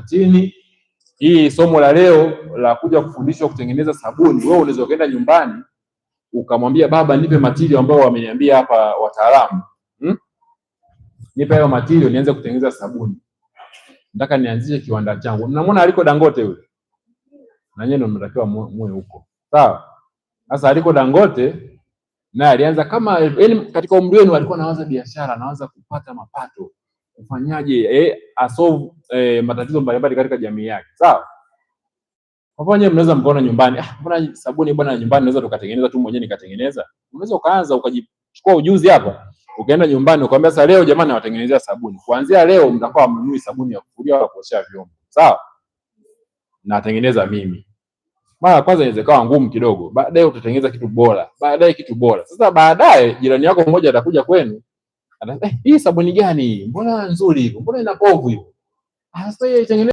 chini. Hii somo la leo la kuja kufundishwa kutengeneza sabuni, wewe unaweza kwenda nyumbani ukamwambia baba, nipe material ambao wameniambia hapa wataalamu. Nipe hayo material nianze kutengeneza sabuni. Nataka nianzishe kiwanda changu. Mnamwona Aliko Dangote yule? Na nyenye ndio mnatakiwa muwe huko. Sawa? Sasa Aliko Dangote naye alianza kama katika umri wenu alikuwa anaanza biashara, anaanza kupata mapato. Kufanyaje asolve matatizo mbalimbali katika jamii yake. Sawa? Kwa hivyo mnaweza mkaona nyumbani, mbona sabuni bwana nyumbani naweza tukatengeneza tu mwenyewe nikatengeneza. Unaweza ukaanza ukajichukua ujuzi hapa. Ukaenda nyumbani ukamwambia sasa leo jamani nawatengenezea sabuni. Kuanzia leo mtakuwa mnunui sabuni ya kufulia au kuoshea vyombo. Sawa? Natengeneza mimi. Mara kwanza inaweza kuwa ngumu kidogo, baadaye utatengeneza kitu bora, baadaye kitu bora. Sasa baadaye jirani yako mmoja atakuja kwenu, hii sabuni gani? Mbona nzuri hivyo? Mbona ina povu hivyo? Sasa